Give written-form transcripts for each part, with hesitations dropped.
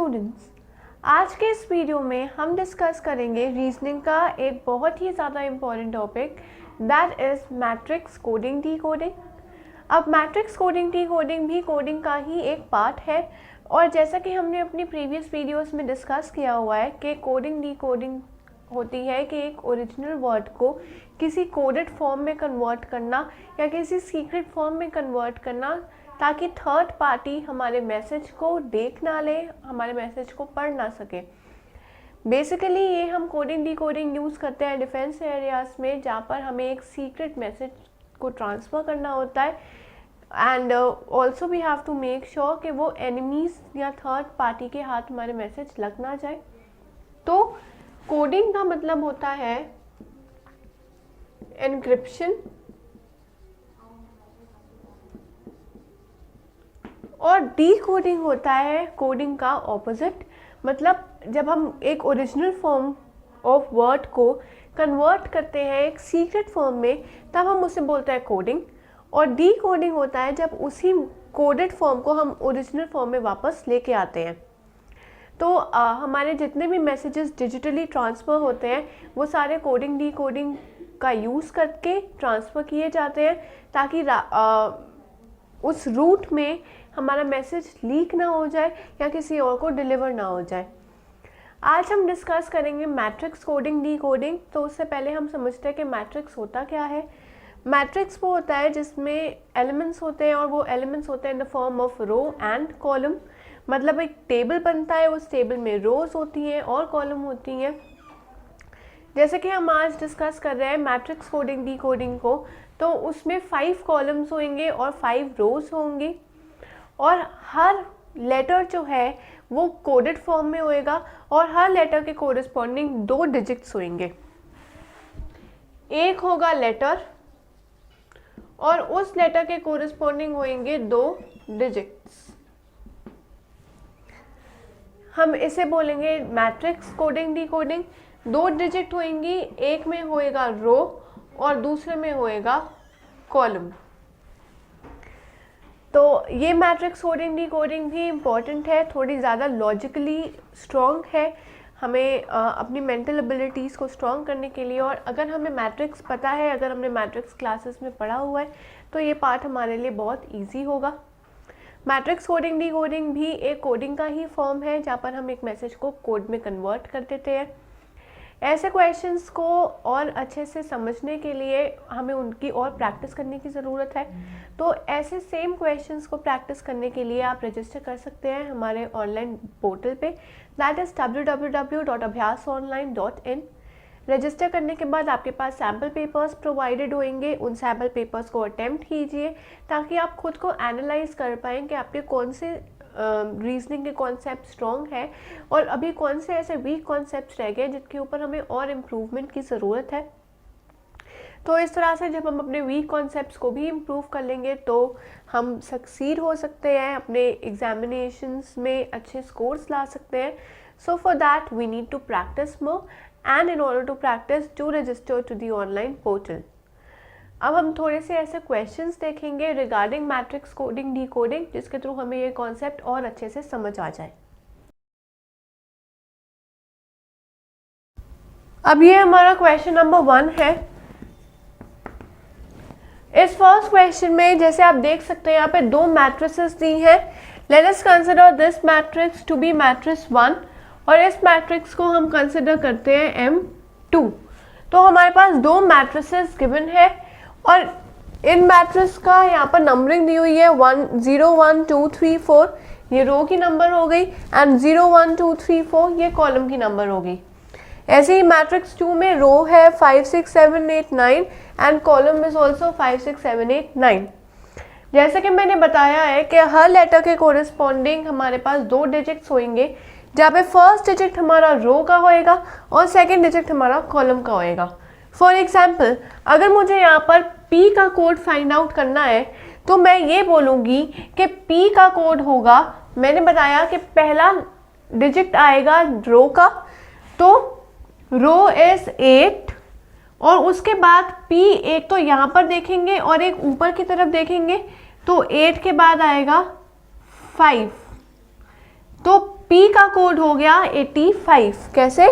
Students, आज के इस वीडियो में हम डिस्कस करेंगे रीजनिंग का एक बहुत ही ज़्यादा important topic that is matrix coding decoding. अब मैट्रिक्स कोडिंग डीकोडिंग भी कोडिंग का ही एक पार्ट है और जैसा कि हमने अपनी प्रीवियस वीडियोस में डिस्कस किया हुआ है कि कोडिंग डीकोडिंग होती है कि एक ओरिजिनल वर्ड को किसी कोडेड फॉर्म में कन्वर्ट करना या किसी सीक्रेट फॉर्म में कन्वर्ट करना ताकि थर्ड पार्टी हमारे मैसेज को देख ना ले, हमारे मैसेज को पढ़ ना सके। बेसिकली ये हम कोडिंग डीकोडिंग यूज़ करते हैं डिफेंस एरियाज़ में, जहाँ पर हमें एक सीक्रेट मैसेज को ट्रांसफ़र करना होता है and also we have to make sure कि वो एनिमीज़ या थर्ड पार्टी के हाथ हमारे मैसेज लग ना जाए। तो कोडिंग का मतलब होता है एनक्रिप्शन और डीकोडिंग होता है कोडिंग का ऑपोजिट। मतलब जब हम एक ओरिजिनल फॉर्म ऑफ वर्ड को कन्वर्ट करते हैं एक सीक्रेट फॉर्म में, तब हम उसे बोलते हैं कोडिंग। और डीकोडिंग होता है जब उसी कोडेड फॉर्म को हम ओरिजिनल फॉर्म में वापस लेके आते हैं। तो हमारे जितने भी मैसेजेस डिजिटली ट्रांसफ़र होते हैं वो सारे कोडिंग डीकोडिंग का यूज़ करके ट्रांसफ़र किए जाते हैं ताकि उस रूट में हमारा मैसेज लीक ना हो जाए या किसी और को डिलीवर ना हो जाए। आज हम डिस्कस करेंगे मैट्रिक्स कोडिंग डीकोडिंग। तो उससे पहले हम समझते हैं कि मैट्रिक्स होता क्या है। मैट्रिक्स वो होता है जिसमें एलिमेंट्स होते हैं और वो एलिमेंट्स होते हैं in the form of row and column. मतलब एक टेबल बनता है, उस टेबल में रोज होती हैं और कॉलम होती हैं। जैसे कि हम आज डिस्कस कर रहे हैं मैट्रिक्स कोडिंग डीकोडिंग को, तो उसमें 5 कॉलम्स होंगे और 5 रोज होंगी और हर लेटर जो है वो कोडेड फॉर्म में होएगा और हर लेटर के कोरिस्पॉन्डिंग 2 डिजिट्स होंगे। एक होगा लेटर और उस लेटर के कोरिस्पॉन्डिंग होंगे 2 डिजिट्स। हम इसे बोलेंगे मैट्रिक्स कोडिंग डीकोडिंग। 2 डिजिट होंगी, एक में होएगा रो और दूसरे में होएगा कॉलम। तो ये मैट्रिक्स कोडिंग डीकोडिंग भी इम्पॉर्टेंट है, थोड़ी ज़्यादा लॉजिकली स्ट्रॉन्ग है हमें अपनी मेंटल एबिलिटीज़ को स्ट्रॉन्ग करने के लिए। और अगर हमें मैट्रिक्स पता है, अगर हमने मैट्रिक्स क्लासेस में पढ़ा हुआ है, तो ये पार्ट हमारे लिए बहुत ईजी होगा। मैट्रिक्स कोडिंग डीकोडिंग भी एक कोडिंग का ही फॉर्म है जहाँ पर हम एक मैसेज को कोड में कन्वर्ट कर देते हैं। ऐसे क्वेश्चंस को और अच्छे से समझने के लिए हमें उनकी और प्रैक्टिस करने की ज़रूरत है। तो ऐसे सेम क्वेश्चंस को प्रैक्टिस करने के लिए आप रजिस्टर कर सकते हैं हमारे ऑनलाइन पोर्टल पे, दैट इज़ www.abhyasonline.in। रजिस्टर करने के बाद आपके पास सैम्पल पेपर्स प्रोवाइडेड होंगे, उन सैम्पल पेपर्स को अटेम्प्ट कीजिए ताकि आप खुद को एनालाइज कर पाएँ कि आपके कौन से रीजनिंग के कॉन्सेप्ट स्ट्रॉन्ग है और अभी कौन से ऐसे वीक कॉन्सेप्ट्स रह गए जिनके ऊपर हमें और इम्प्रूवमेंट की ज़रूरत है। तो इस तरह से जब हम अपने वीक कॉन्सेप्ट्स को भी इम्प्रूव कर लेंगे तो हम सक्सीड हो सकते हैं, अपने एग्जामिनेशंस में अच्छे स्कोर्स ला सकते हैं। So for that we need to practice more and in order to practice to register to the online portal. अब हम थोड़े से ऐसे क्वेश्चंस देखेंगे रिगार्डिंग मैट्रिक्स कोडिंग डीकोडिंग जिसके थ्रू हमें ये कॉन्सेप्ट और अच्छे से समझ आ जाए। अब ये हमारा क्वेश्चन नंबर 1 है। इस फर्स्ट क्वेश्चन में जैसे आप देख सकते हैं यहाँ पे 2 मैट्रिसेस दी हैं। Let us consider this matrix to be matrix 1 और इस मैट्रिक्स को हम कंसिडर करते हैं M2। तो हमारे पास 2 मैट्रिसेस गिवन है और इन मैट्रिक्स का यहाँ पर नंबरिंग दी हुई है 0 1 2 3 4, ये रो की नंबर हो गई, एंड 0 1 2 3 4 ये कॉलम की नंबर होगी। ऐसे ही मैट्रिक्स 2 में रो है 5 6 7 8 9 एंड कॉलम इज ऑल्सो 5 6 7 8 9। जैसे कि मैंने बताया है कि हर लेटर के कोरिस्पॉन्डिंग हमारे पास 2 डिजिट्स होंगे, जहाँ पे फर्स्ट डिजिट हमारा रो का होएगा और सेकेंड डिजिट हमारा कॉलम का होएगा। फॉर एग्जाम्पल, अगर मुझे यहाँ पर P का कोड फाइंड आउट करना है तो मैं ये बोलूँगी कि P का कोड होगा, मैंने बताया कि पहला डिजिट आएगा रो का, तो रो इज 8 और उसके बाद P एक तो यहाँ पर देखेंगे और एक ऊपर की तरफ देखेंगे, तो 8 के बाद आएगा 5। तो P का कोड हो गया 85, कैसे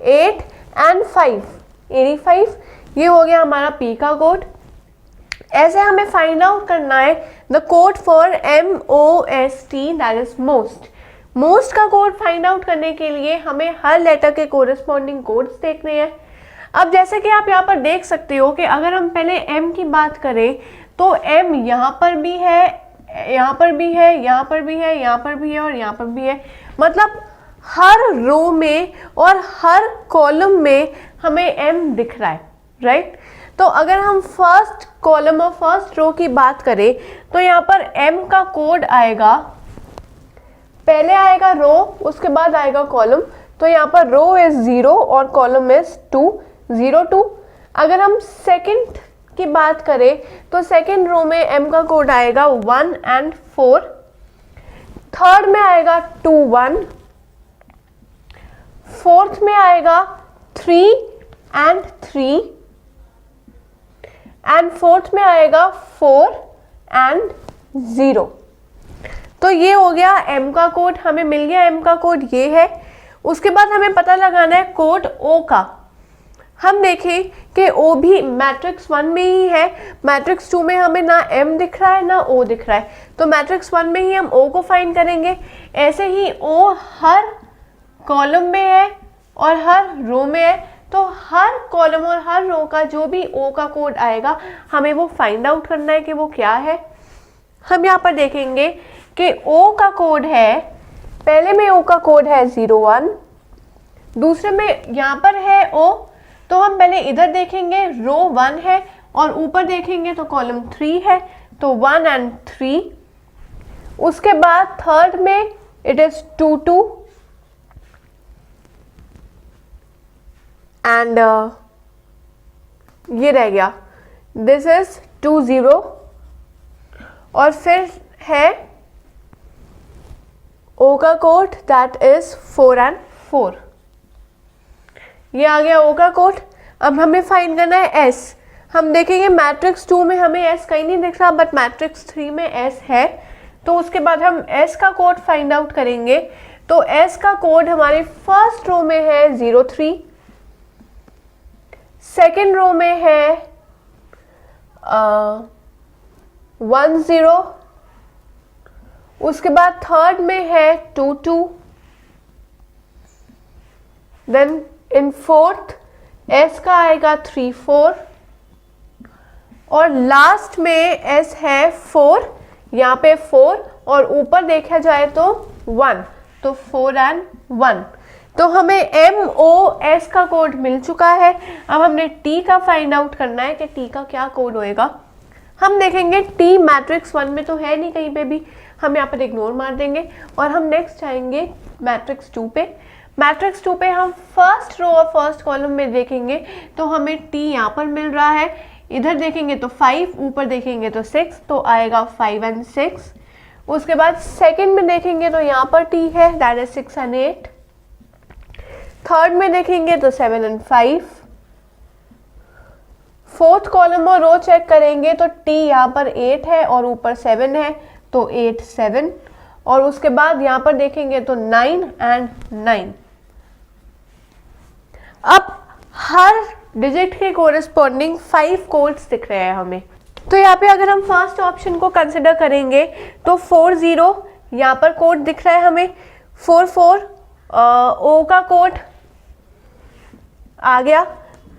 8 and 5 85, ये हो गया हमारा P का कोड। ऐसे हमें फाइंड आउट करना है the code for MOST that is most. Most का कोड फाइंड आउट करने के लिए हमें हर लेटर के कोरिस्पॉन्डिंग कोड्स देखने हैं। अब जैसे कि आप यहाँ पर देख सकते हो कि अगर हम पहले M की बात करें तो M यहाँ पर भी है, यहाँ पर भी है, यहाँ पर भी है, यहाँ पर भी है और यहाँ पर भी है। मतलब हर रो में और हर कॉलम में हमें M दिख रहा है, राइट। तो अगर हम फर्स्ट कॉलम और फर्स्ट रो की बात करें तो यहाँ पर M का कोड आएगा, पहले आएगा रो, उसके बाद आएगा कॉलम। तो यहाँ पर रो इज 0 और कॉलम इज 2, 0 2। अगर हम सेकंड की बात करें तो सेकंड रो में M का कोड आएगा 1 and 4, थर्ड में आएगा 2 1, फोर्थ में आएगा 3 and 3 एंड फोर्थ में आएगा 4 and 0। तो ये हो गया M का कोड, हमें मिल गया M का कोड ये है। उसके बाद हमें पता लगाना है कोड O का। हम देखें कि O भी मैट्रिक्स 1 में ही है, मैट्रिक्स 2 में हमें ना M दिख रहा है ना O दिख रहा है, तो मैट्रिक्स 1 में ही हम O को फाइंड करेंगे। ऐसे ही O हर कॉलम में है और हर रो में है, तो हर कॉलम और हर रो का जो भी O का कोड आएगा हमें वो फाइंड आउट करना है कि वो क्या है। हम यहाँ पर देखेंगे कि O का कोड है, पहले में O का कोड है 0 1, दूसरे में यहाँ पर है O, तो हम पहले इधर देखेंगे रो 1 है और ऊपर देखेंगे तो कॉलम 3 है, तो 1 and 3। उसके बाद थर्ड में इट इज 2 2 एंड ये रह गया, दिस इज 2 0 और फिर है O का कोड दैट इज 4 and 4। ये आ गया O का कोड। अब हमें फाइंड करना है S। हम देखेंगे मैट्रिक्स 2 में हमें S कहीं नहीं दिख रहा, बट मैट्रिक्स 3 में S है, तो उसके बाद हम S का कोड फाइंड आउट करेंगे। तो S का कोड हमारे फर्स्ट रो में है 0 3, सेकेंड रो में है 1 0, उसके बाद थर्ड में है 2 2, देन इन फोर्थ S का आएगा 3 4 और लास्ट में S है 4, यहाँ पे 4 और ऊपर देखा जाए तो 1, तो 4 and 1। तो हमें MOS का कोड मिल चुका है। अब हमने T का फाइंड आउट करना है कि T का क्या कोड होएगा। हम देखेंगे T मैट्रिक्स 1 में तो है नहीं कहीं पे भी, हम यहाँ पर इग्नोर मार देंगे और हम नेक्स्ट आएंगे मैट्रिक्स 2 पे। मैट्रिक्स 2 पे हम फर्स्ट रो और फर्स्ट कॉलम में देखेंगे तो हमें T यहाँ पर मिल रहा है, इधर देखेंगे तो 5, ऊपर देखेंगे तो 6, तो आएगा 5 and 6। उसके बाद सेकंड में देखेंगे तो यहाँ पर T है दैट इज 6 and 8, थर्ड में देखेंगे तो 7 and 5, फोर्थ कॉलम और रो चेक करेंगे तो T यहाँ पर 8 है और ऊपर 7 है, तो 8 7, और उसके बाद यहाँ पर देखेंगे तो 9 and 9। अब हर डिजिट के कोरिस्पॉन्डिंग 5 कोड्स दिख रहे हैं हमें। तो यहाँ पे अगर हम फर्स्ट ऑप्शन को कंसिडर करेंगे तो 4 0 यहाँ पर कोड दिख रहा है हमें, 4 4 O का कोड आ गया,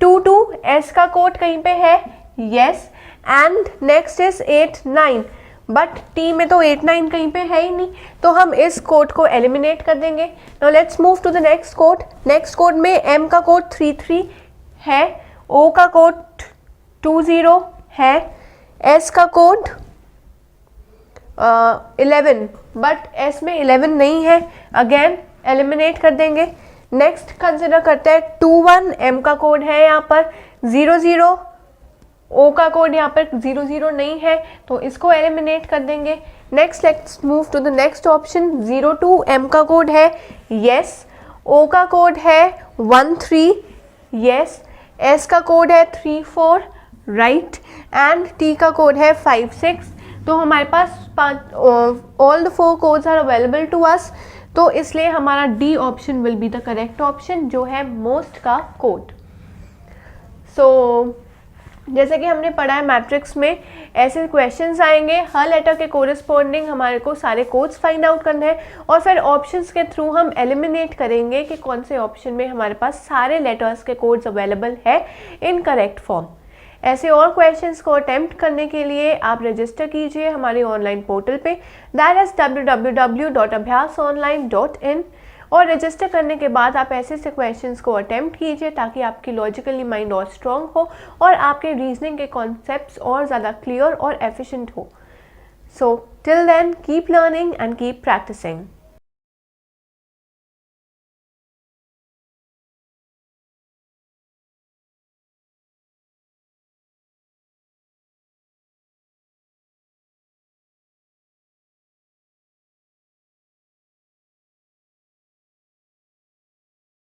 2 2 S का कोड कहीं पे है, yes, and next is 8 9, but T में तो 8 9 कहीं पे है ही नहीं, तो हम इस कोड को एलिमिनेट कर देंगे। Now let's move to the next code. Next code में M का कोड 3 3 है, O का कोड 2 0 है, S का कोड 11, बट S में 11 नहीं है, अगेन एलिमिनेट कर देंगे। नेक्स्ट कंसिडर करते हैं 2 1, M का कोड है यहाँ पर 0 0, O का कोड यहाँ पर 0 0 नहीं है, तो इसको एलिमिनेट कर देंगे। Next let's move to the next option. 0 2 M का कोड है, यस, O का कोड है 1 3, यस, S का कोड है 3 4, राइट, एंड T का कोड है 5 6। तो हमारे पास all the 4 codes are available to us. तो इसलिए हमारा D option will be the correct option, जो है मोस्ट का कोड। सो जैसे कि हमने पढ़ा है मैट्रिक्स में ऐसे क्वेश्चंस आएंगे, हर लेटर के कोरिस्पॉन्डिंग हमारे को सारे कोड्स फाइंड आउट करने हैं और फिर ऑप्शंस के थ्रू हम एलिमिनेट करेंगे कि कौन से ऑप्शन में हमारे पास सारे लेटर्स के कोड्स अवेलेबल है इन करेक्ट फॉर्म। ऐसे और क्वेश्चंस को अटेम्प्ट करने के लिए आप रजिस्टर कीजिए हमारे ऑनलाइन पोर्टल पे, दैट इज www.abhyasonline.in, और रजिस्टर करने के बाद आप ऐसे से क्वेश्चंस को अटेम्प्ट कीजिए ताकि आपकी लॉजिकली माइंड और स्ट्रॉन्ग हो और आपके रीजनिंग के कॉन्सेप्ट्स और ज़्यादा क्लियर और एफिशिएंट हो। So till then keep learning and keep practising.